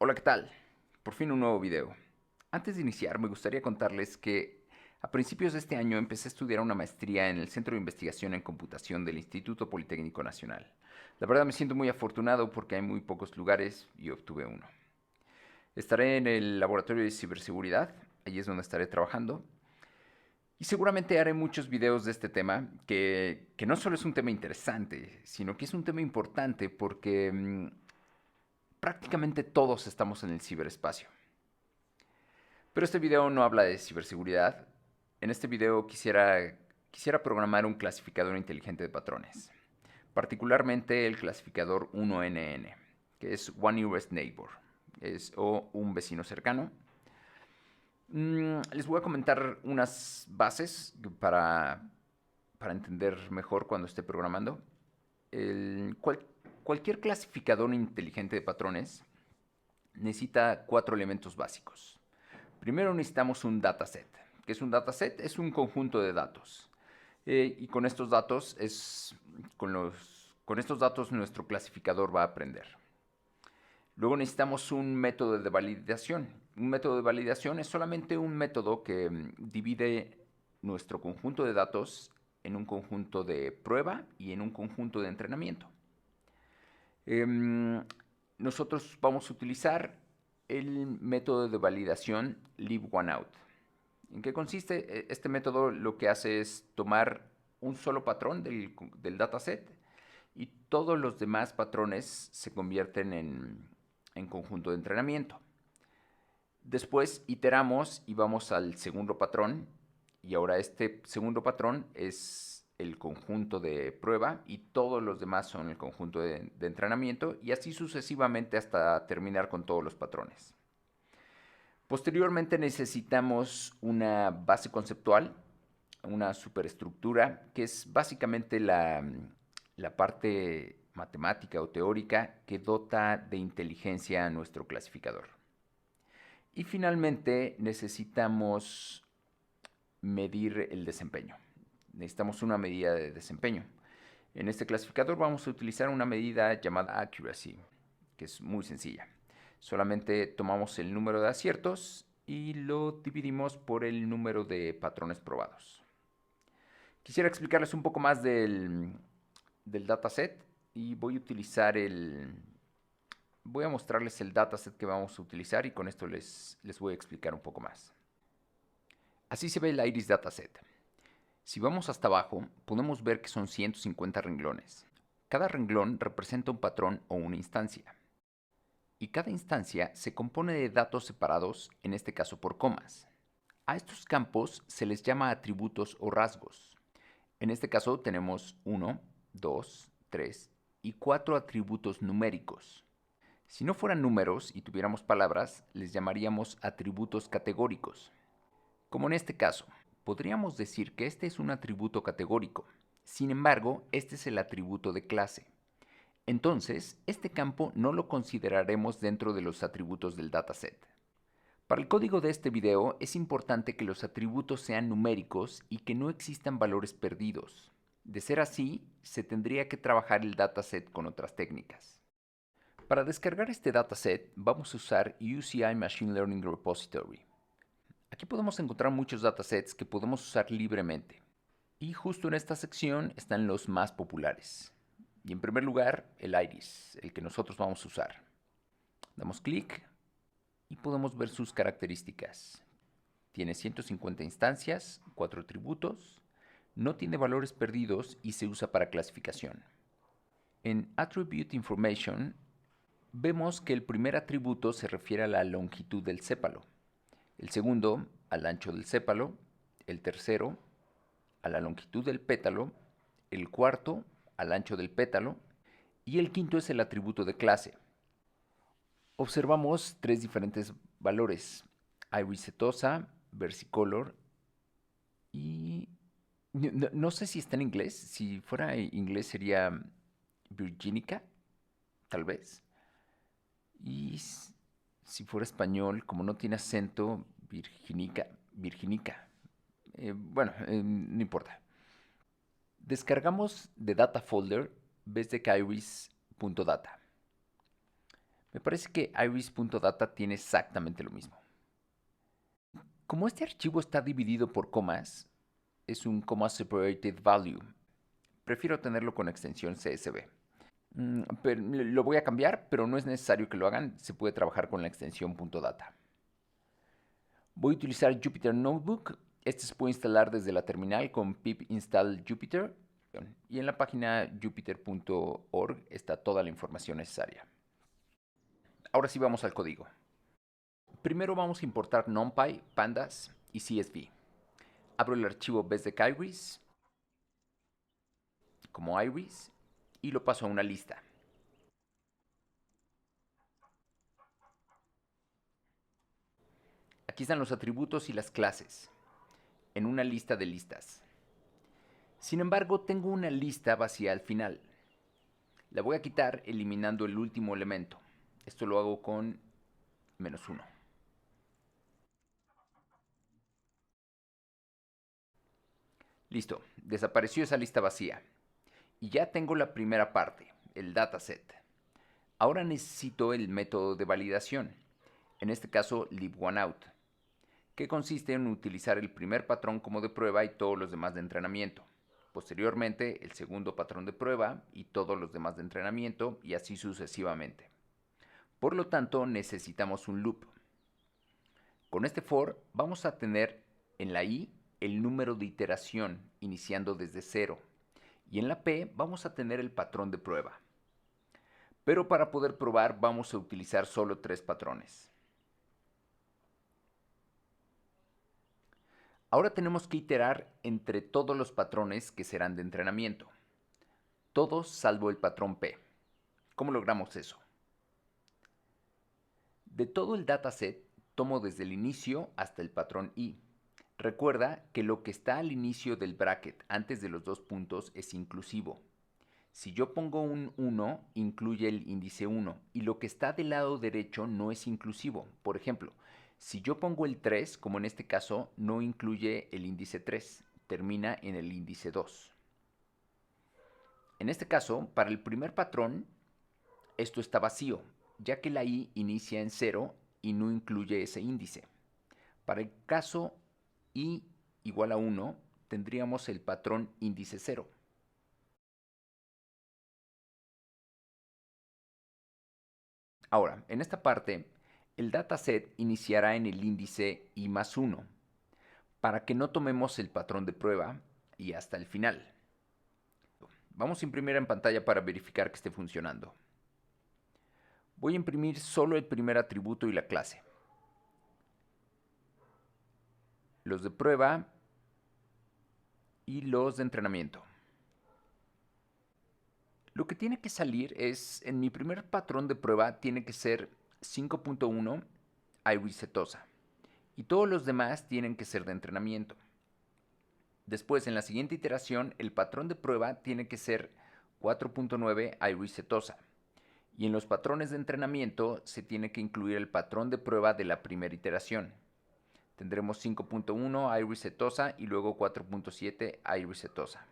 Hola, ¿qué tal? Por fin un nuevo video. Antes de iniciar, me gustaría contarles que a principios de este año empecé a estudiar una maestría en el Centro de Investigación en Computación del Instituto Politécnico Nacional. La verdad me siento muy afortunado porque hay muy pocos lugares y obtuve uno. Estaré en el laboratorio de ciberseguridad, allí es donde estaré trabajando. Y seguramente haré muchos videos de este tema, que no solo es un tema interesante, sino que es un tema importante porque prácticamente todos estamos en el ciberespacio. Pero este video no habla de ciberseguridad. En este video quisiera programar un clasificador inteligente de patrones, particularmente el clasificador 1NN, que es One Nearest Neighbor, o un vecino cercano. Les voy a comentar unas bases para entender mejor cuando esté programando. El, cual- Cualquier clasificador inteligente de patrones necesita cuatro elementos básicos. Primero necesitamos un dataset. ¿Qué es un dataset? Es un conjunto de datos. Y con estos datos con estos datos nuestro clasificador va a aprender. Luego necesitamos un método de validación. Un método de validación es solamente un método que divide nuestro conjunto de datos en un conjunto de prueba y en un conjunto de entrenamiento. Em, Nosotros vamos a utilizar el método de validación leave one out. ¿En qué consiste? Este método lo que hace es tomar un solo patrón del dataset y todos los demás patrones se convierten en conjunto de entrenamiento. Después iteramos y vamos al segundo patrón y ahora este segundo patrón es el conjunto de prueba y todos los demás son el conjunto de entrenamiento y así sucesivamente hasta terminar con todos los patrones. Posteriormente necesitamos una base conceptual, una superestructura, que es básicamente la parte matemática o teórica que dota de inteligencia a nuestro clasificador. Y finalmente necesitamos medir el desempeño. Necesitamos una medida de desempeño. En este clasificador vamos a utilizar una medida llamada accuracy, que es muy sencilla. Solamente tomamos el número de aciertos y lo dividimos por el número de patrones probados. Quisiera explicarles un poco más del dataset y voy a mostrarles el dataset que vamos a utilizar y con esto les voy a explicar un poco más. Así se ve el Iris dataset. Si vamos hasta abajo, podemos ver que son 150 renglones. Cada renglón representa un patrón o una instancia. Y cada instancia se compone de datos separados, en este caso por comas. A estos campos se les llama atributos o rasgos. En este caso tenemos 1, 2, 3 y 4 atributos numéricos. Si no fueran números y tuviéramos palabras, les llamaríamos atributos categóricos. Como en este caso, podríamos decir que este es un atributo categórico. Sin embargo, este es el atributo de clase. Entonces, este campo no lo consideraremos dentro de los atributos del dataset. Para el código de este video es importante que los atributos sean numéricos y que no existan valores perdidos. De ser así, se tendría que trabajar el dataset con otras técnicas. Para descargar este dataset vamos a usar UCI Machine Learning Repository. Aquí podemos encontrar muchos datasets que podemos usar libremente. Y justo en esta sección están los más populares. Y en primer lugar, el Iris, el que nosotros vamos a usar. Damos clic y podemos ver sus características. Tiene 150 instancias, 4 atributos, no tiene valores perdidos y se usa para clasificación. En Attribute Information vemos que el primer atributo se refiere a la longitud del sépalo, el segundo al ancho del sépalo, el tercero a la longitud del pétalo, el cuarto al ancho del pétalo y el quinto es el atributo de clase. Observamos tres diferentes valores: iris setosa, versicolor y no sé si está en inglés. Si fuera en inglés sería virginica, tal vez. Y si fuera español, como no tiene acento, virginica. No importa. Descargamos de data folder desde kairis.data. Me parece que iris.data tiene exactamente lo mismo. Como este archivo está dividido por comas, es un comma separated value. Prefiero tenerlo con extensión CSV. Pero lo voy a cambiar, pero no es necesario que lo hagan. Se puede trabajar con la extensión .data. Voy a utilizar Jupyter Notebook. Este se puede instalar desde la terminal con pip install Jupyter. Y en la página jupyter.org está toda la información necesaria. Ahora sí vamos al código. Primero vamos a importar NumPy, Pandas y CSV. Abro el archivo Iris como iris y lo paso a una lista. Aquí están los atributos y las clases en una lista de listas. Sin embargo, tengo una lista vacía al final. La voy a quitar eliminando el último elemento. Esto lo hago con -1. Listo, desapareció esa lista vacía. Y ya tengo la primera parte, el dataset. Ahora necesito el método de validación, en este caso leave1out, que consiste en utilizar el primer patrón como de prueba y todos los demás de entrenamiento. Posteriormente, el segundo patrón de prueba y todos los demás de entrenamiento y así sucesivamente. Por lo tanto, necesitamos un loop. Con este for vamos a tener en la i el número de iteración iniciando desde 0 y en la p vamos a tener el patrón de prueba. Pero para poder probar vamos a utilizar solo 3 patrones. Ahora tenemos que iterar entre todos los patrones que serán de entrenamiento. Todos salvo el patrón P. ¿Cómo logramos eso? De todo el dataset, tomo desde el inicio hasta el patrón I. Recuerda que lo que está al inicio del bracket antes de los 2 puntos es inclusivo. Si yo pongo un 1, incluye el índice 1 y lo que está del lado derecho no es inclusivo. Por ejemplo, si yo pongo el 3, como en este caso, no incluye el índice 3, termina en el índice 2. En este caso, para el primer patrón, esto está vacío, ya que la i inicia en 0 y no incluye ese índice. Para el caso i igual a 1, tendríamos el patrón índice 0. Ahora, en esta parte, el dataset iniciará en el índice i más 1, para que no tomemos el patrón de prueba y hasta el final. Vamos a imprimir en pantalla para verificar que esté funcionando. Voy a imprimir solo el primer atributo y la clase. Los de prueba y los de entrenamiento. Lo que tiene que salir es, en mi primer patrón de prueba tiene que ser 5.1 iris setosa y todos los demás tienen que ser de entrenamiento. Después, en la siguiente iteración, el patrón de prueba tiene que ser 4.9 iris setosa y en los patrones de entrenamiento se tiene que incluir el patrón de prueba de la primera iteración. Tendremos 5.1 iris setosa y luego 4.7 iris setosa.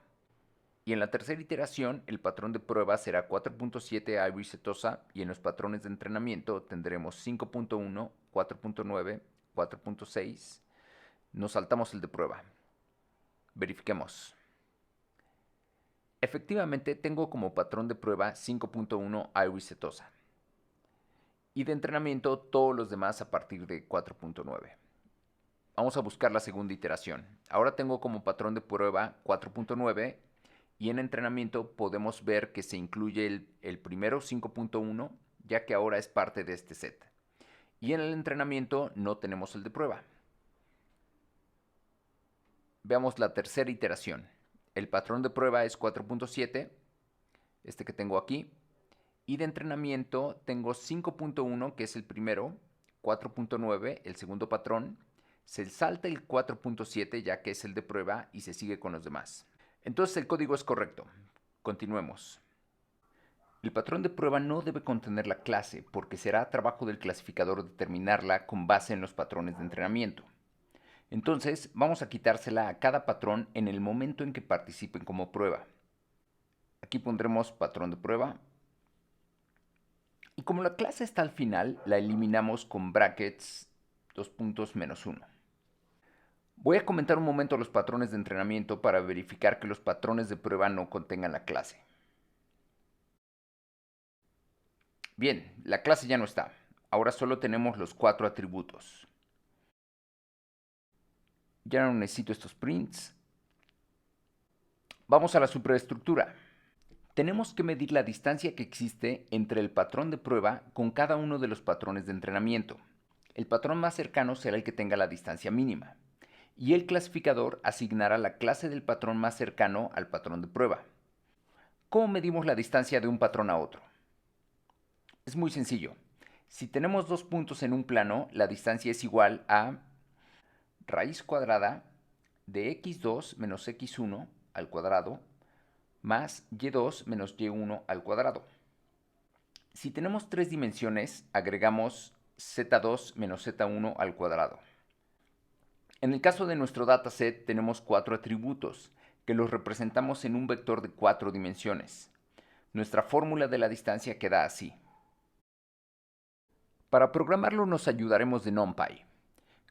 Y en la tercera iteración, el patrón de prueba será 4.7 iris setosa y en los patrones de entrenamiento tendremos 5.1, 4.9, 4.6. Nos saltamos el de prueba. Verifiquemos. Efectivamente, tengo como patrón de prueba 5.1 iris setosa. Y de entrenamiento todos los demás a partir de 4.9. Vamos a buscar la segunda iteración. Ahora tengo como patrón de prueba 4.9 y en entrenamiento podemos ver que se incluye el primero 5.1 ya que ahora es parte de este set. Y en el entrenamiento no tenemos el de prueba. Veamos la tercera iteración. El patrón de prueba es 4.7, este que tengo aquí. Y de entrenamiento tengo 5.1 que es el primero, 4.9 el segundo patrón. Se salta el 4.7 ya que es el de prueba y se sigue con los demás. Entonces el código es correcto. Continuemos. El patrón de prueba no debe contener la clase porque será trabajo del clasificador determinarla con base en los patrones de entrenamiento. Entonces vamos a quitársela a cada patrón en el momento en que participen como prueba. Aquí pondremos patrón de prueba. Y como la clase está al final, la eliminamos con brackets, dos puntos, menos 1. Voy a comentar un momento los patrones de entrenamiento para verificar que los patrones de prueba no contengan la clase. Bien, la clase ya no está. Ahora solo tenemos los 4 atributos. Ya no necesito estos prints. Vamos a la superestructura. Tenemos que medir la distancia que existe entre el patrón de prueba con cada uno de los patrones de entrenamiento. El patrón más cercano será el que tenga la distancia mínima, y el clasificador asignará la clase del patrón más cercano al patrón de prueba. ¿Cómo medimos la distancia de un patrón a otro? Es muy sencillo. Si tenemos dos puntos en un plano, la distancia es igual a raíz cuadrada de x2 menos x1 al cuadrado más y2 menos y1 al cuadrado. Si tenemos tres dimensiones, agregamos z2 menos z1 al cuadrado. En el caso de nuestro dataset tenemos 4 atributos, que los representamos en un vector de 4 dimensiones. Nuestra fórmula de la distancia queda así. Para programarlo nos ayudaremos de NumPy,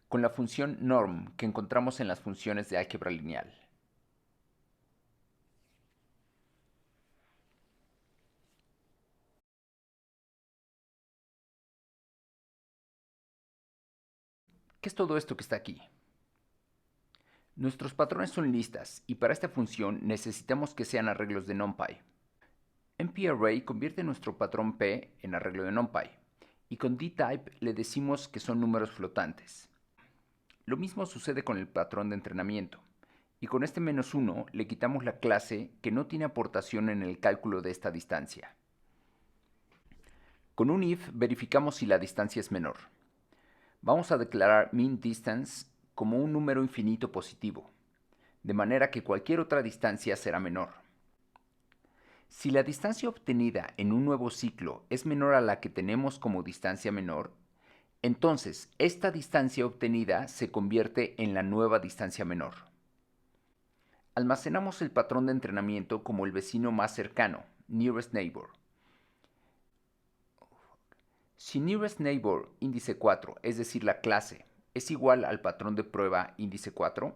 con la función norm que encontramos en las funciones de álgebra lineal. ¿Qué es todo esto que está aquí? Nuestros patrones son listas y para esta función necesitamos que sean arreglos de NumPy. NumPyArray convierte nuestro patrón P en arreglo de NumPy y con dtype le decimos que son números flotantes. Lo mismo sucede con el patrón de entrenamiento y con este -1 le quitamos la clase que no tiene aportación en el cálculo de esta distancia. Con un if verificamos si la distancia es menor. Vamos a declarar minDistance como un número infinito positivo, de manera que cualquier otra distancia será menor. Si la distancia obtenida en un nuevo ciclo es menor a la que tenemos como distancia menor, entonces esta distancia obtenida se convierte en la nueva distancia menor. Almacenamos el patrón de entrenamiento como el vecino más cercano, nearest neighbor. Si nearest neighbor índice 4, es decir, la clase, es igual al patrón de prueba índice 4,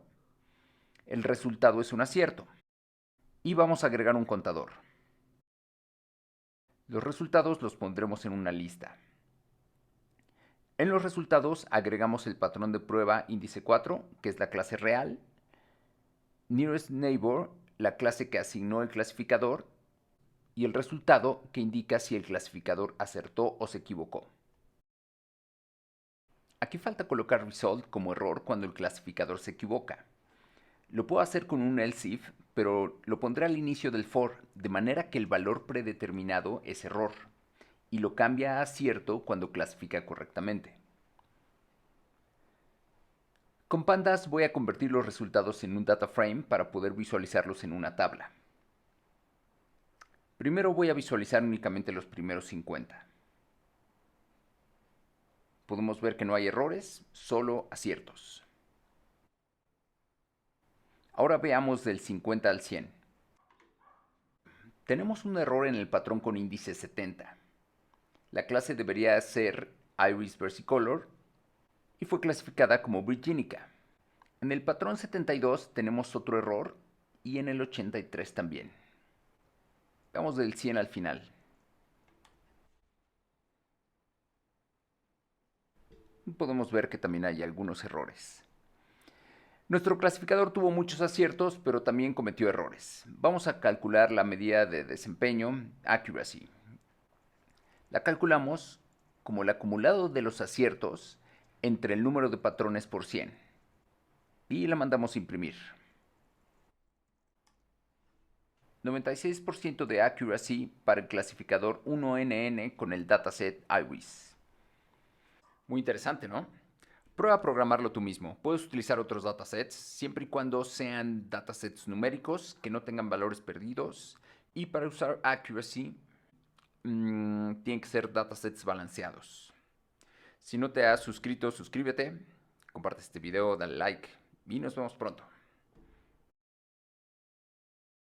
el resultado es un acierto. Y vamos a agregar un contador. Los resultados los pondremos en una lista. En los resultados agregamos el patrón de prueba índice 4, que es la clase real, nearest neighbor, la clase que asignó el clasificador, y el resultado que indica si el clasificador acertó o se equivocó. Aquí falta colocar result como error cuando el clasificador se equivoca. Lo puedo hacer con un else if, pero lo pondré al inicio del for, de manera que el valor predeterminado es error, y lo cambia a acierto cuando clasifica correctamente. Con Pandas voy a convertir los resultados en un data frame para poder visualizarlos en una tabla. Primero voy a visualizar únicamente los primeros 50. Podemos ver que no hay errores, solo aciertos. Ahora veamos del 50 al 100. Tenemos un error en el patrón con índice 70. La clase debería ser Iris Versicolor y fue clasificada como Virginica. En el patrón 72 tenemos otro error y en el 83 también. Vamos del 100 al final. Podemos ver que también hay algunos errores. Nuestro clasificador tuvo muchos aciertos, pero también cometió errores. Vamos a calcular la medida de desempeño, accuracy. La calculamos como el acumulado de los aciertos entre el número de patrones por 100. Y la mandamos a imprimir. 96% de accuracy para el clasificador 1NN con el dataset IWIS. Muy interesante, ¿no? Prueba a programarlo tú mismo. Puedes utilizar otros datasets siempre y cuando sean datasets numéricos que no tengan valores perdidos. Y para usar accuracy, tienen que ser datasets balanceados. Si no te has suscrito, suscríbete, comparte este video, dale like y nos vemos pronto.